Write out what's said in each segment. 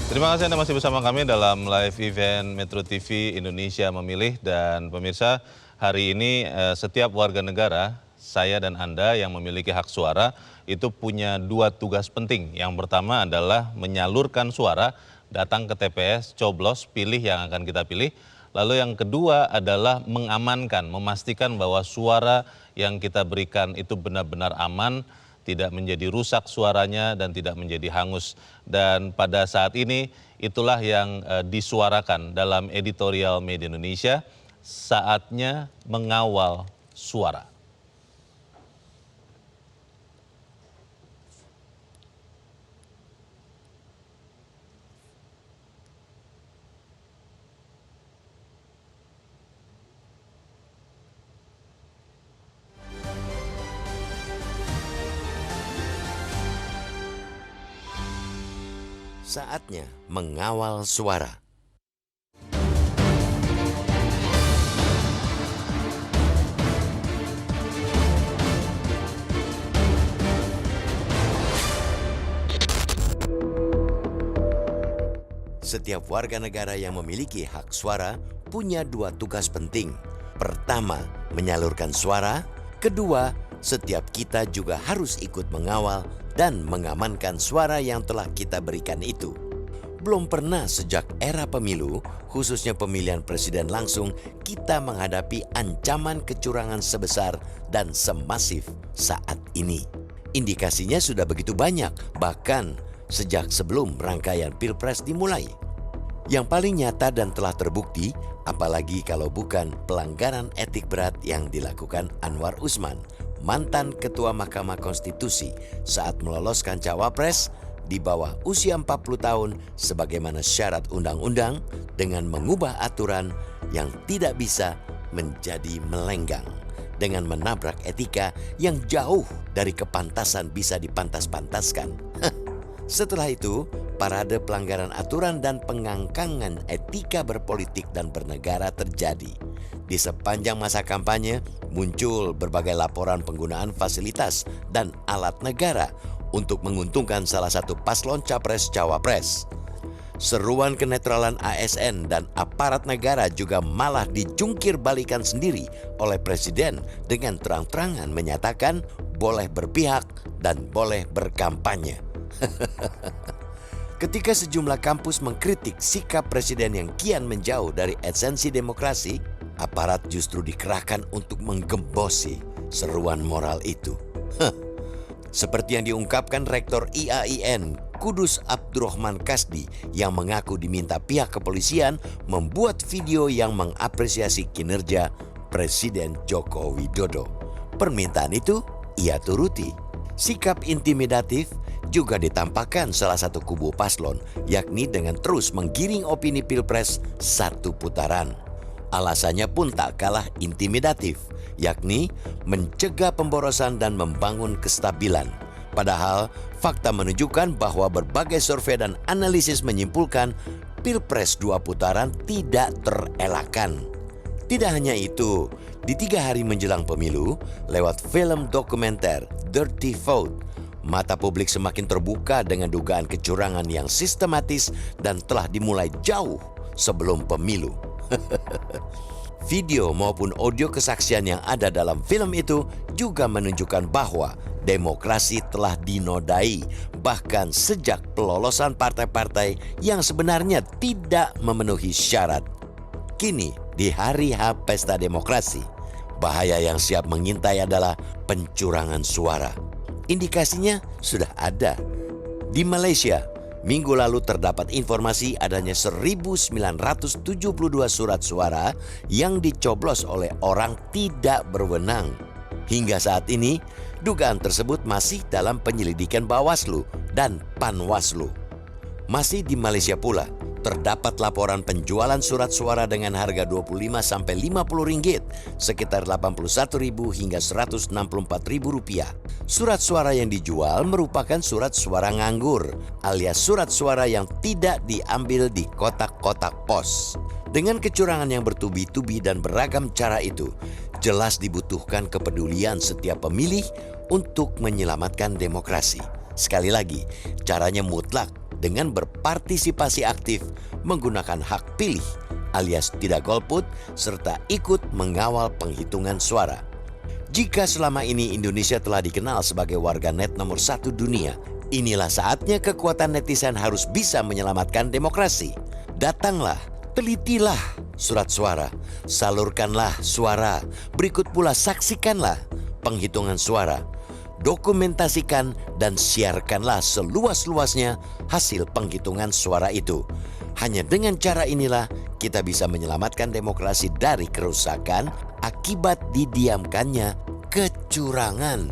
Terima kasih Anda masih bersama kami dalam live event Metro TV Indonesia Memilih. Dan pemirsa, hari ini setiap warga negara, saya dan Anda yang memiliki hak suara itu punya dua tugas penting. Yang pertama adalah menyalurkan suara, datang ke TPS, coblos, pilih yang akan kita pilih. Lalu yang kedua adalah mengamankan, memastikan bahwa suara yang kita berikan itu benar-benar aman, tidak menjadi rusak suaranya dan tidak menjadi hangus. Dan pada saat ini itulah yang disuarakan dalam editorial Media Indonesia, saatnya mengawal suara. Saatnya mengawal suara. Setiap warga negara yang memiliki hak suara punya dua tugas penting. Pertama, menyalurkan suara. Kedua, setiap kita juga harus ikut mengawal dan mengamankan suara yang telah kita berikan itu. Belum pernah sejak era pemilu, khususnya pemilihan presiden langsung, kita menghadapi ancaman kecurangan sebesar dan semasif saat ini. Indikasinya sudah begitu banyak, bahkan sejak sebelum rangkaian Pilpres dimulai. Yang paling nyata dan telah terbukti, apalagi kalau bukan pelanggaran etik berat yang dilakukan Anwar Usman, mantan Ketua Mahkamah Konstitusi, saat meloloskan cawapres di bawah usia 40 tahun sebagaimana syarat undang-undang dengan mengubah aturan yang tidak bisa menjadi melenggang dengan menabrak etika yang jauh dari kepantasan bisa dipantas-pantaskan. Setelah itu, parade pelanggaran aturan dan pengangkangan etika berpolitik dan bernegara terjadi. Di sepanjang masa kampanye, muncul berbagai laporan penggunaan fasilitas dan alat negara untuk menguntungkan salah satu paslon capres-cawapres. Seruan kenetralan ASN dan aparat negara juga malah dijungkir balikan sendiri oleh Presiden dengan terang-terangan menyatakan boleh berpihak dan boleh berkampanye. Ketika sejumlah kampus mengkritik sikap Presiden yang kian menjauh dari esensi demokrasi, aparat justru dikerahkan untuk menggembosi seruan moral itu. Seperti yang diungkapkan Rektor IAIN Kudus Abdurrahman Kasdi yang mengaku diminta pihak kepolisian membuat video yang mengapresiasi kinerja Presiden Joko Widodo. Permintaan itu ia turuti. Sikap intimidatif juga ditampakkan salah satu kubu paslon, yakni dengan terus menggiring opini Pilpres satu putaran. Alasannya pun tak kalah intimidatif, yakni mencegah pemborosan dan membangun kestabilan. Padahal fakta menunjukkan bahwa berbagai survei dan analisis menyimpulkan Pilpres dua putaran tidak terelakkan. Tidak hanya itu, di 3 hari menjelang pemilu, lewat film dokumenter Dirty Vote, mata publik semakin terbuka dengan dugaan kecurangan yang sistematis dan telah dimulai jauh sebelum pemilu. Video maupun audio kesaksian yang ada dalam film itu juga menunjukkan bahwa demokrasi telah dinodai bahkan sejak pelolosan partai-partai yang sebenarnya tidak memenuhi syarat. Kini di hari H Pesta Demokrasi, bahaya yang siap mengintai adalah pencurangan suara. Indikasinya sudah ada. Di Malaysia, minggu lalu terdapat informasi adanya 1.972 surat suara yang dicoblos oleh orang tidak berwenang. Hingga saat ini, dugaan tersebut masih dalam penyelidikan Bawaslu dan Panwaslu. Masih di Malaysia pula, terdapat laporan penjualan surat suara dengan harga Rp25-50, sekitar Rp81.000 hingga Rp164.000. Surat suara yang dijual merupakan surat suara nganggur, alias surat suara yang tidak diambil di kotak-kotak pos. Dengan kecurangan yang bertubi-tubi dan beragam cara itu, jelas dibutuhkan kepedulian setiap pemilih untuk menyelamatkan demokrasi. Sekali lagi, caranya mutlak dengan berpartisipasi aktif menggunakan hak pilih alias tidak golput serta ikut mengawal penghitungan suara. Jika selama ini Indonesia telah dikenal sebagai warganet nomor 1 dunia, inilah saatnya kekuatan netizen harus bisa menyelamatkan demokrasi. Datanglah, telitilah surat suara, salurkanlah suara, berikut pula saksikanlah penghitungan suara. Dokumentasikan dan siarkanlah seluas-luasnya hasil penghitungan suara itu. Hanya dengan cara inilah kita bisa menyelamatkan demokrasi dari kerusakan akibat didiamkannya kecurangan.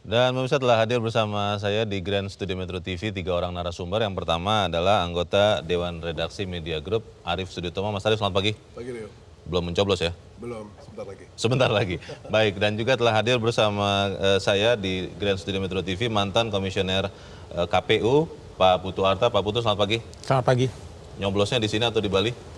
Dan pemirsa telah hadir bersama saya di Grand Studio Metro TV 3 orang narasumber. Yang pertama adalah anggota Dewan Redaksi Media Group Arief Suditomo. Mas Arief, selamat pagi. Pagi, Rio. Belum mencoblos ya? Belum, sebentar lagi. Sebentar lagi. Baik, dan juga telah hadir bersama saya di Grand Studio Metro TV mantan komisioner KPU Pak Putu Arta. Pak Putu, selamat pagi. Selamat pagi. Nyoblosnya di sini atau di Bali?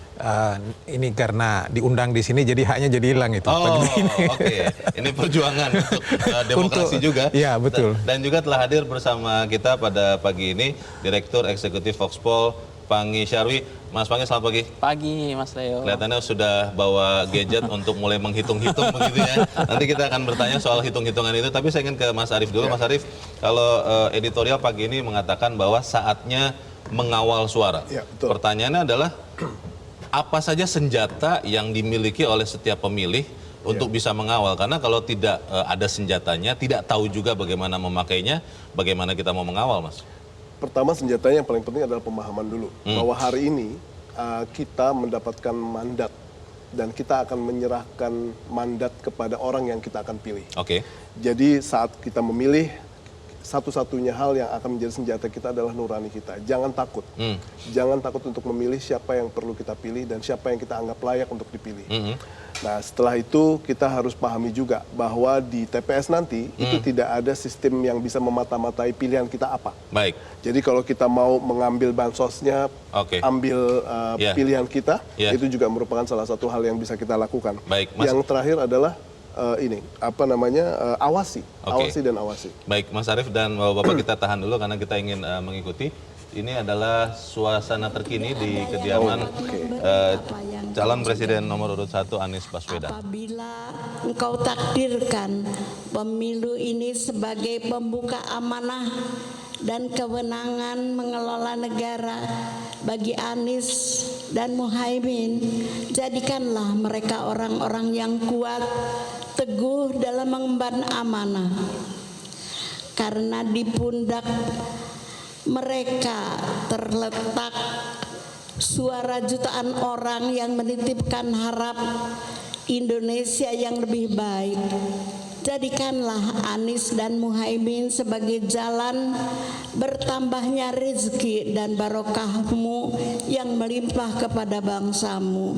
Ini karena diundang di sini jadi haknya jadi hilang itu. Oh, oke. Ini perjuangan untuk demokrasi juga. Iya, betul. Dan juga telah hadir bersama kita pada pagi ini Direktur Eksekutif Foxpol Pangi Syarwi. Mas Pangi, selamat pagi. Pagi, Mas Leo. Kelihatannya sudah bawa gadget untuk mulai menghitung-hitung begitu ya. Nanti kita akan bertanya soal hitung-hitungan itu. Tapi saya ingin ke Mas Arief dulu. Mas Arief, kalau editorial pagi ini mengatakan bahwa saatnya mengawal suara. Ya, betul. Pertanyaannya adalah apa saja senjata yang dimiliki oleh setiap pemilih untuk bisa mengawal? Karena kalau tidak ada senjatanya, tidak tahu juga bagaimana memakainya, bagaimana kita mau mengawal, Mas? Pertama, senjatanya yang paling penting adalah pemahaman dulu. Bahwa hari ini kita mendapatkan mandat dan kita akan menyerahkan mandat kepada orang yang kita akan pilih. Oke. Jadi saat kita memilih, satu-satunya hal yang akan menjadi senjata kita adalah nurani kita. Jangan takut. Jangan takut untuk memilih siapa yang perlu kita pilih dan siapa yang kita anggap layak untuk dipilih. Nah, setelah itu kita harus pahami juga bahwa di TPS nanti itu tidak ada sistem yang bisa memata-matai pilihan kita apa. Baik. Jadi kalau kita mau mengambil bansosnya, ambil pilihan kita, itu juga merupakan salah satu hal yang bisa kita lakukan. Baik, Mas. Yang terakhir adalah awasi, awasi dan awasi. Baik, Mas Arief dan Bapak kita tahan dulu karena kita ingin mengikuti. Ini adalah suasana terkini di kediaman calon presiden nomor urut 1 Anies Baswedan. Apabila engkau takdirkan pemilu ini sebagai pembuka amanah dan kewenangan mengelola negara bagi Anies dan Muhaimin, jadikanlah mereka orang-orang yang kuat, teguh dalam mengemban amanah. Karena di pundak mereka terletak suara jutaan orang yang menitipkan harap Indonesia yang lebih baik. Jadikanlah Anies dan Muhaimin sebagai jalan bertambahnya rezeki dan barokahmu yang melimpah kepada bangsamu.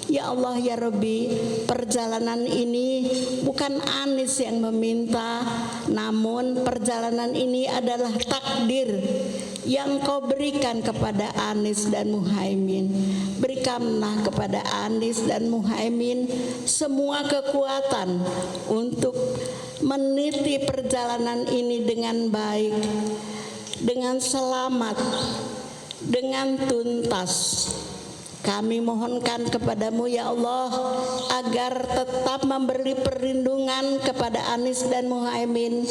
Ya Allah, ya Rabbi, perjalanan ini bukan Anies yang meminta, namun perjalanan ini adalah takdir yang kau berikan kepada Anies dan Muhaimin. Berikanlah kepada Anies dan Muhaimin semua kekuatan untuk meniti perjalanan ini dengan baik, dengan selamat, dengan tuntas. Kami mohonkan kepadamu ya Allah agar tetap memberi perlindungan kepada Anies dan Muhaimin,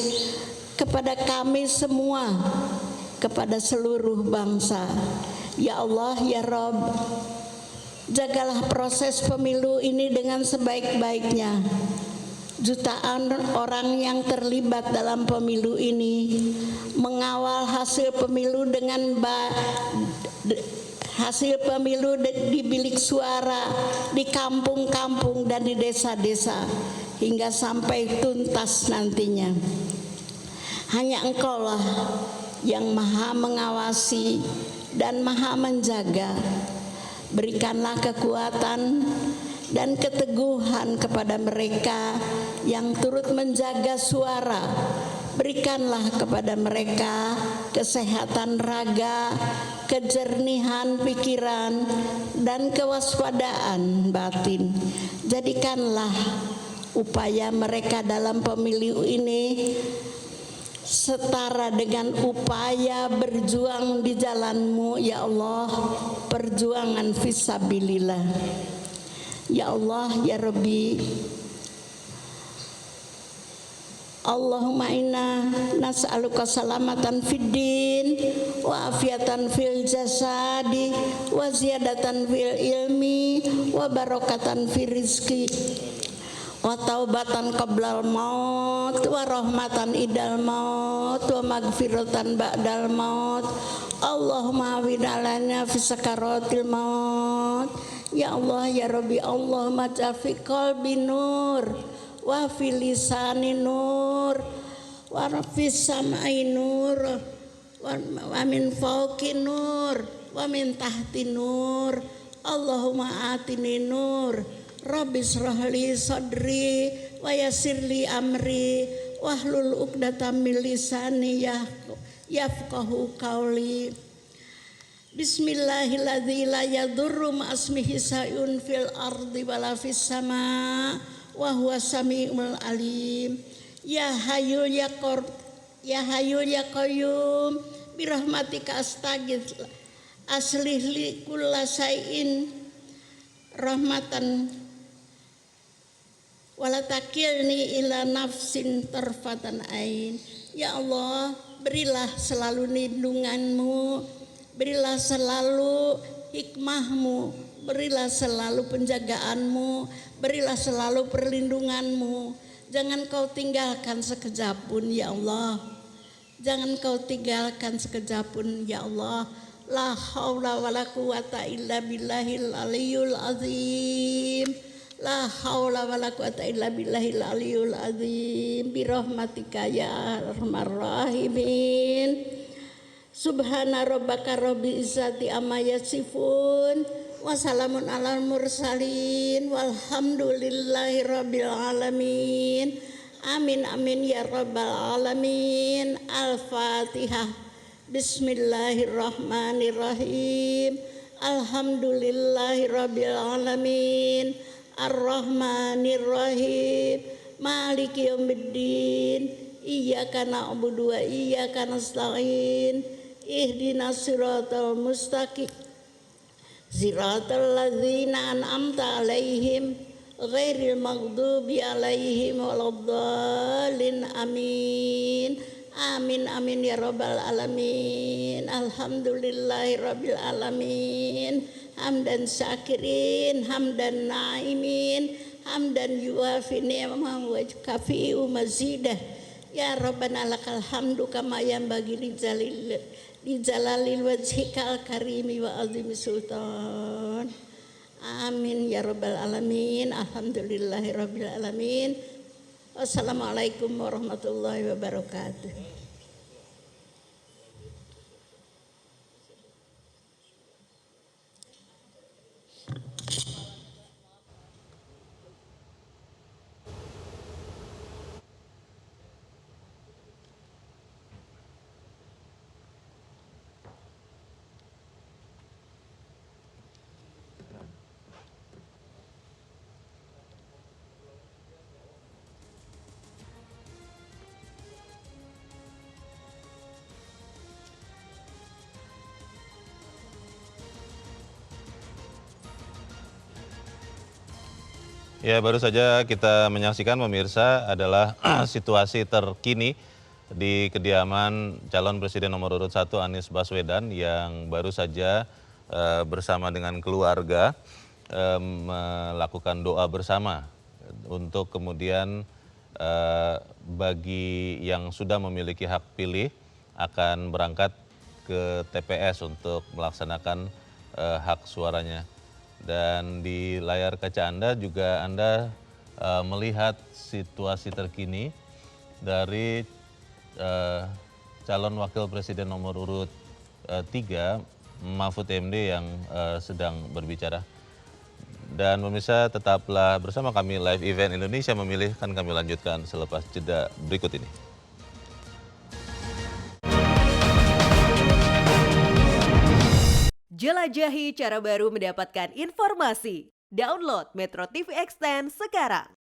kepada kami semua, kepada seluruh bangsa. Ya Allah, ya Rabb, jagalah proses pemilu ini dengan sebaik-baiknya. Jutaan orang yang terlibat dalam pemilu ini mengawal hasil pemilu dengan hasil pemilu di bilik suara, di kampung-kampung dan di desa-desa hingga sampai tuntas nantinya. Hanya Engkaulah yang maha mengawasi dan maha menjaga. Berikanlah kekuatan dan keteguhan kepada mereka yang turut menjaga suara. Berikanlah kepada mereka kesehatan raga, kejernihan pikiran, dan kewaspadaan batin. Jadikanlah upaya mereka dalam pemilu ini setara dengan upaya berjuang di jalan-Mu, ya Allah, perjuangan fisabilillah. Ya Allah, ya Rabbi, Allahumma inna nas'aluka salamatan fid din wa afiatan fil jasadi wa ziyadatan fil ilmi wa barakatan fil rizki wa taubatan qablal maut wa rahmatan idal maut wa magfiratan ba'dal maut. Allahumma awinalana fi sakaratil maut. Ya Allah, ya Rabbi, Allahumma ja'fi qalbi nur wa fil lisani nur wa fis samai nur wa min fawqi nur wa min tahti nur. Allahumma atini nur Rabbi shrahli sadri wa yassirli amri wahlul 'uqdatam min lisani yafqahu qawli. Bismillahirrahmanirrahim. La yadurru ma'asmihi sayun fil ardi wala fis sama wa huwa samiul alim. Ya hayyul ya qayyum bi rahmatika astaghits aslih li kullasain rahmatan wala takilni ila nafsin tarfatan ain. Ya Allah, berilah selalu lindungan-Mu, berilah selalu hikmah-Mu, berilah selalu penjagaan-Mu, berilah selalu perlindungan-Mu. Jangan Kau tinggalkan sekejap pun, ya Allah. Jangan Kau tinggalkan sekejap pun, ya Allah. La haula wala quwata illa billahil aliyul azim. La haula wala quwata illa billahil aliyul azim. Birahmatika ya arhamar rahimin. Subhana rabbaka rabbil izzati amma yasifun wa salamun alal mursalin walhamdulillahi rabbil alamin. Amin amin ya rabbal alamin. Al-Fatihah. Bismillahirrahmanirrahim. Alhamdulillahi rabbil alamin. Ar-Rahmanirrahim. Maliki yaumiddin. Iyyaka na'budu wa iyyaka nasta'in. Ihdinas siratal mustaqim. Siratal ladzina an'amta 'alaihim ghairil maghdubi 'alaihim waladdallin. Amin. Amin amin ya rabbal alamin. Alhamdulillahi rabbil alamin. Hamdan syakirin, hamdan naimin, hamdan yuafi ni'amahu wa kafi'u mazidah. Ya Rabbana lakal hamdu kama yanbaghi li jalalil wajhikal karimi wa azimi sultan. Amin ya rabbal alamin. Alhamdulillahi rabbil alamin. Wassalamualaikum warahmatullahi wabarakatuh. Ya, baru saja kita menyaksikan pemirsa adalah situasi terkini di kediaman calon presiden nomor urut 1 Anies Baswedan yang baru saja bersama dengan keluarga melakukan doa bersama untuk kemudian bagi yang sudah memiliki hak pilih akan berangkat ke TPS untuk melaksanakan hak suaranya. Dan di layar kaca Anda juga Anda melihat situasi terkini dari calon wakil presiden nomor urut 3 Mahfud MD yang sedang berbicara. Dan pemirsa tetaplah bersama kami live event Indonesia Memilih, kan kami lanjutkan selepas jeda berikut ini. Jelajahi cara baru mendapatkan informasi. Download Metro TV Extend sekarang.